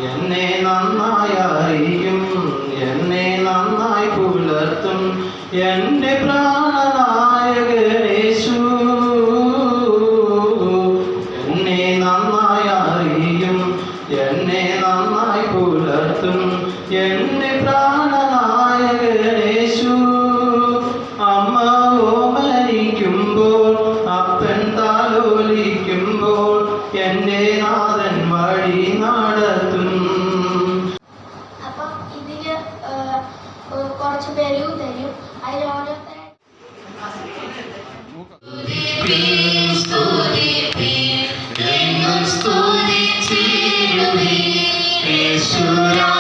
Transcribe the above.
എന്നെ നന്നായി അറിയും, എന്നെ നന്നായി പുലർത്തും എൻ്റെ പ്രാണനായകനേശു. എന്നെ നന്നായി അറിയും, എന്നെ നന്നായി പുലർത്തും എൻ്റെ പ്രാണനായകനേശു. അമ്മ ഓമനിക്കുമ്പോൾ അപ്പൻ താലോലിക്കുമ്പോൾ എൻ്റെ നാഥൻ വഴി നടത്തും. അപ്പം ഇതില് കുറച്ച് പേരും തരും. അതിൽ ഓരോരുത്തരെ സ്തുതിച്ചിടുവീൻ യേശുരാ.